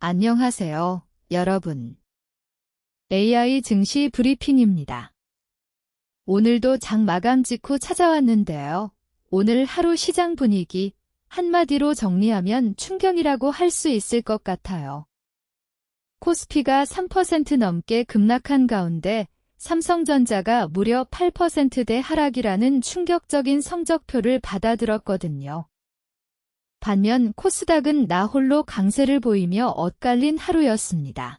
안녕하세요, 여러분. AI 증시 브리핑입니다. 오늘도 장 마감 직후 찾아왔는데요. 오늘 하루 시장 분위기 한마디로 정리하면 충격이라고 할 수 있을 것 같아요. 코스피가 3% 넘게 급락한 가운데 삼성전자가 무려 8%대 하락이라는 충격적인 성적표를 받아들었거든요. 반면 코스닥은 나 홀로 강세를 보이며 엇갈린 하루였습니다.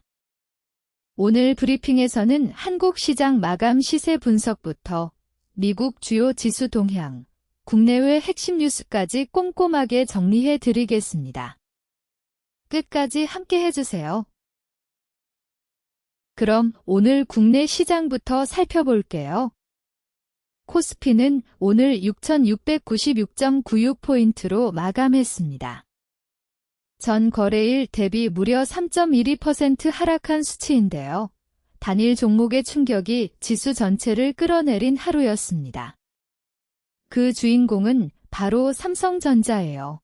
오늘 브리핑에서는 한국 시장 마감 시세 분석부터 미국 주요 지수 동향, 국내외 핵심 뉴스까지 꼼꼼하게 정리해 드리겠습니다. 끝까지 함께 해주세요. 그럼 오늘 국내 시장부터 살펴볼게요. 코스피는 오늘 6,696.96포인트로 마감했습니다. 전 거래일 대비 무려 3.12% 하락한 수치인데요. 단일 종목의 충격이 지수 전체를 끌어내린 하루였습니다. 그 주인공은 바로 삼성전자예요.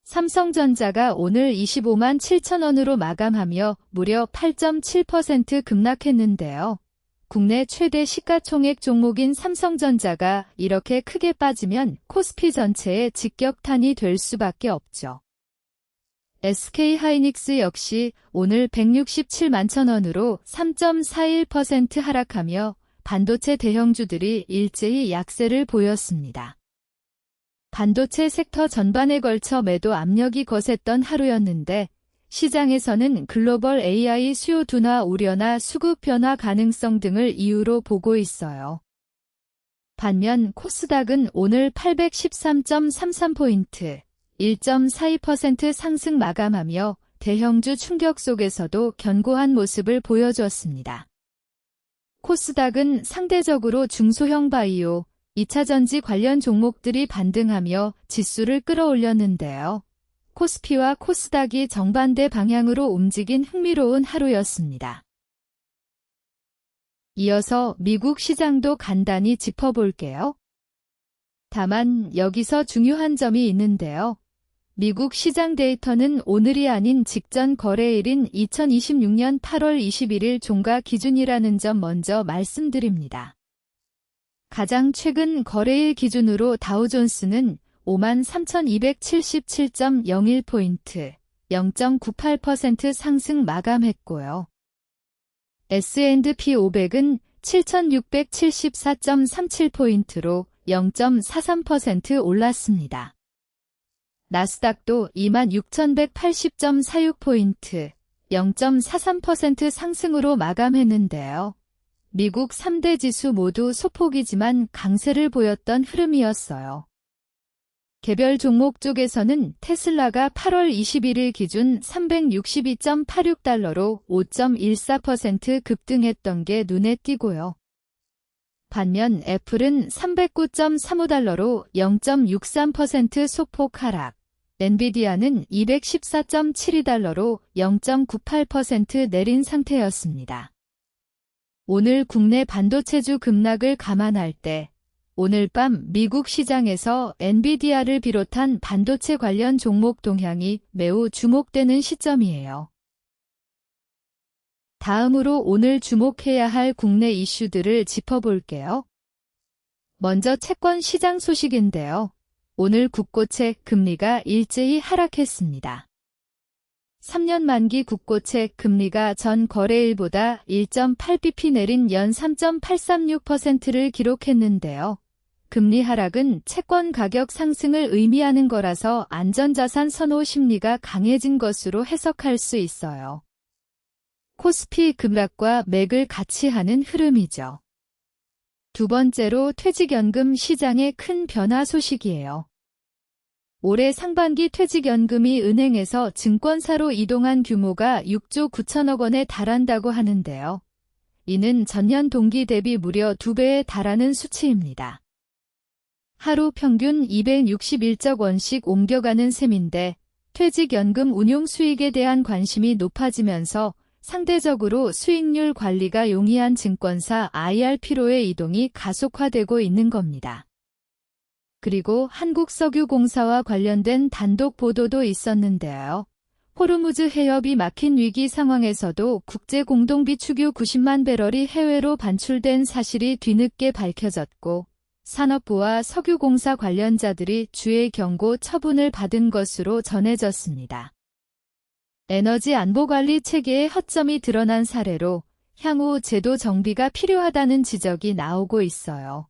삼성전자가 오늘 25만 7천 원으로 마감하며 무려 8.7% 급락했는데요. 국내 최대 시가총액 종목인 삼성전자가 이렇게 크게 빠지면 코스피 전체에 직격탄이 될 수밖에 없죠. SK하이닉스 역시 오늘 167만 천 원으로 3.41% 하락하며 반도체 대형주들이 일제히 약세를 보였습니다. 반도체 섹터 전반에 걸쳐 매도 압력이 거셌던 하루였는데 시장에서는 글로벌 AI 수요 둔화 우려나 수급 변화 가능성 등을 이유로 보고 있어요. 반면 코스닥은 오늘 813.33포인트, 1.42% 상승 마감하며 대형주 충격 속에서도 견고한 모습을 보여주었습니다. 코스닥은 상대적으로 중소형 바이오, 2차전지 관련 종목들이 반등하며 지수를 끌어올렸는데요. 코스피와 코스닥이 정반대 방향으로 움직인 흥미로운 하루였습니다. 이어서 미국 시장도 간단히 짚어볼게요. 다만 여기서 중요한 점이 있는데요. 미국 시장 데이터는 오늘이 아닌 직전 거래일인 2026년 8월 21일 종가 기준이라는 점 먼저 말씀드립니다. 가장 최근 거래일 기준으로 다우존스는 53,277.01포인트, 0.98% 상승 마감했고요. S&P 500은 7,674.37포인트로 0.43% 올랐습니다. 나스닥도 26,180.46포인트, 0.43% 상승으로 마감했는데요. 미국 3대 지수 모두 소폭이지만 강세를 보였던 흐름이었어요. 개별 종목 쪽에서는 테슬라가 8월 21일 기준 362.86달러로 5.14% 급등했던 게 눈에 띄고요. 반면 애플은 309.35달러로 0.63% 소폭 하락, 엔비디아는 214.72달러로 0.98% 내린 상태였습니다. 오늘 국내 반도체주 급락을 감안할 때 오늘 밤 미국 시장에서 엔비디아를 비롯한 반도체 관련 종목 동향이 매우 주목되는 시점이에요. 다음으로 오늘 주목해야 할 국내 이슈들을 짚어볼게요. 먼저 채권 시장 소식인데요. 오늘 국고채 금리가 일제히 하락했습니다. 3년 만기 국고채 금리가 전 거래일보다 1.8bp 내린 연 3.836%를 기록했는데요. 금리 하락은 채권 가격 상승을 의미하는 거라서 안전자산 선호 심리가 강해진 것으로 해석할 수 있어요. 코스피 급락과 맥을 같이 하는 흐름이죠. 두 번째로 퇴직연금 시장의 큰 변화 소식이에요. 올해 상반기 퇴직연금이 은행에서 증권사로 이동한 규모가 6조 9천억 원에 달한다고 하는데요. 이는 전년 동기 대비 무려 2배에 달하는 수치입니다. 하루 평균 261억 원씩 옮겨가는 셈인데 퇴직연금 운용 수익에 대한 관심이 높아지면서 상대적으로 수익률 관리가 용이한 증권사 IRP로의 이동이 가속화되고 있는 겁니다. 그리고 한국석유공사와 관련된 단독 보도도 있었는데요. 호르무즈 해협이 막힌 위기 상황에서도 국제 공동비축유 90만 배럴이 해외로 반출된 사실이 뒤늦게 밝혀졌고 산업부와 석유공사 관련자들이 주의 경고 처분을 받은 것으로 전해졌습니다. 에너지 안보관리 체계의 허점이 드러난 사례로 향후 제도 정비가 필요하다는 지적이 나오고 있어요.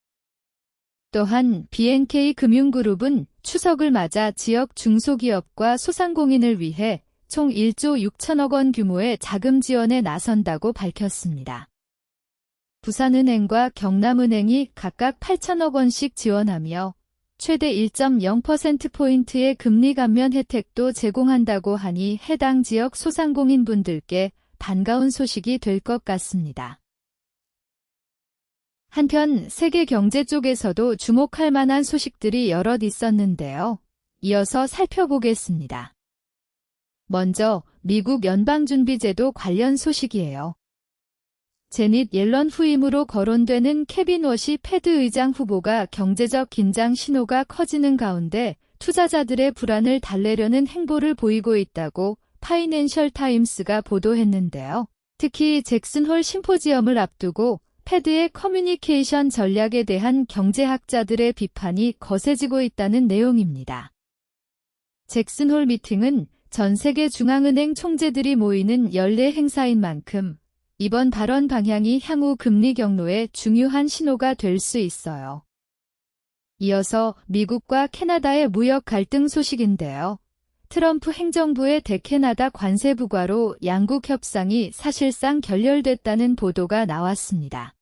또한 B&K 금융그룹은 추석을 맞아 지역 중소기업과 소상공인을 위해 총 1조 6천억 원 규모의 자금 지원에 나선다고 밝혔습니다. 부산은행과 경남은행이 각각 8천억 원씩 지원하며 최대 1.0%포인트의 금리 감면 혜택도 제공한다고 하니 해당 지역 소상공인분들께 반가운 소식이 될 것 같습니다. 한편 세계 경제 쪽에서도 주목할 만한 소식들이 여럿 있었는데요. 이어서 살펴보겠습니다. 먼저 미국 연방준비제도 관련 소식이에요. 제닛 옐런 후임으로 거론되는 케빈 워시 패드 의장 후보가 경제적 긴장 신호가 커지는 가운데 투자자들의 불안을 달래려는 행보를 보이고 있다고 파이낸셜 타임스가 보도했는데요. 특히 잭슨홀 심포지엄을 앞두고 패드의 커뮤니케이션 전략에 대한 경제학자들의 비판이 거세지고 있다는 내용입니다. 잭슨홀 미팅은 전 세계 중앙은행 총재들이 모이는 연례 행사인 만큼 이번 발언 방향이 향후 금리 경로에 중요한 신호가 될 수 있어요. 이어서 미국과 캐나다의 무역 갈등 소식인데요. 트럼프 행정부의 대캐나다 관세 부과로 양국 협상이 사실상 결렬됐다는 보도가 나왔습니다.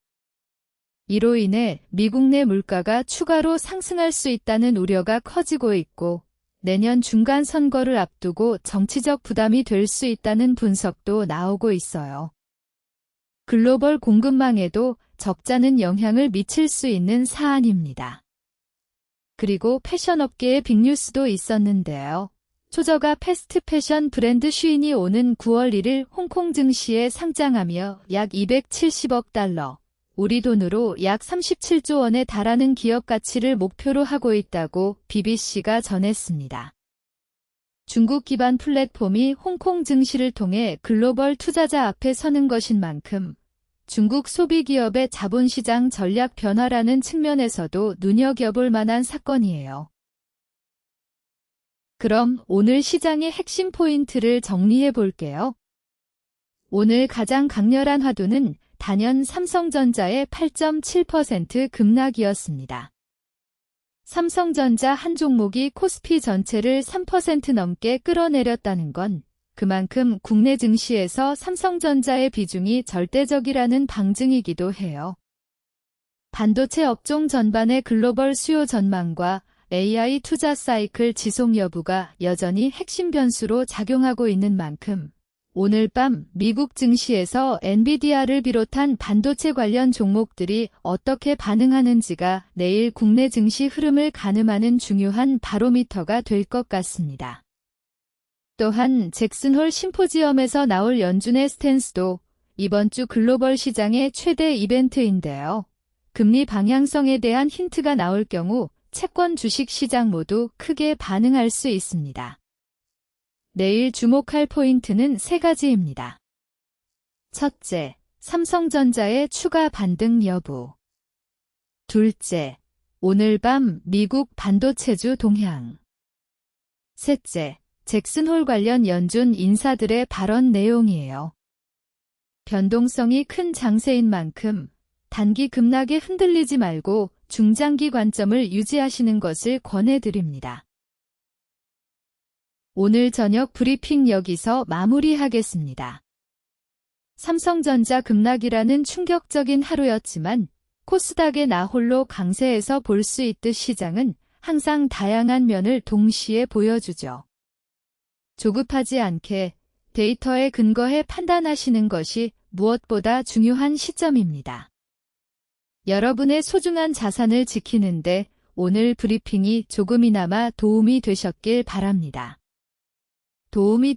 이로 인해 미국 내 물가가 추가로 상승할 수 있다는 우려가 커지고 있고 내년 중간 선거를 앞두고 정치적 부담이 될 수 있다는 분석도 나오고 있어요. 글로벌 공급망에도 적잖은 영향을 미칠 수 있는 사안입니다. 그리고 패션업계의 빅뉴스도 있었는데요. 초저가 패스트 패션 브랜드 슈인이 오는 9월 1일 홍콩 증시에 상장하며 약 270억 달러, 우리 돈으로 약 37조 원에 달하는 기업 가치를 목표로 하고 있다고 BBC가 전했습니다. 중국 기반 플랫폼이 홍콩 증시를 통해 글로벌 투자자 앞에 서는 것인 만큼 중국 소비기업의 자본시장 전략 변화라는 측면에서도 눈여겨볼 만한 사건이에요. 그럼 오늘 시장의 핵심 포인트를 정리해 볼게요. 오늘 가장 강렬한 화두는 단연 삼성전자의 8.7% 급락이었습니다. 삼성전자 한 종목이 코스피 전체를 3% 넘게 끌어내렸다는 건 그만큼 국내 증시에서 삼성전자의 비중이 절대적이라는 방증이기도 해요. 반도체 업종 전반의 글로벌 수요 전망과 AI 투자 사이클 지속 여부가 여전히 핵심 변수로 작용하고 있는 만큼 오늘 밤 미국 증시에서 엔비디아를 비롯한 반도체 관련 종목들이 어떻게 반응하는지가 내일 국내 증시 흐름을 가늠하는 중요한 바로미터가 될 것 같습니다. 또한 잭슨홀 심포지엄에서 나올 연준의 스탠스도 이번 주 글로벌 시장의 최대 이벤트인데요. 금리 방향성에 대한 힌트가 나올 경우 채권 주식 시장 모두 크게 반응할 수 있습니다. 내일 주목할 포인트는 세 가지입니다. 첫째, 삼성전자의 추가 반등 여부. 둘째, 오늘 밤 미국 반도체주 동향. 셋째, 잭슨홀 관련 연준 인사들의 발언 내용이에요. 변동성이 큰 장세인 만큼 단기 급락에 흔들리지 말고 중장기 관점을 유지하시는 것을 권해드립니다. 오늘 저녁 브리핑 여기서 마무리하겠습니다. 삼성전자 급락이라는 충격적인 하루였지만 코스닥의 나홀로 강세에서 볼 수 있듯 시장은 항상 다양한 면을 동시에 보여주죠. 조급하지 않게 데이터에 근거해 판단하시는 것이 무엇보다 중요한 시점입니다. 여러분의 소중한 자산을 지키는데 오늘 브리핑이 조금이나마 도움이 되셨길 바랍니다. 도움이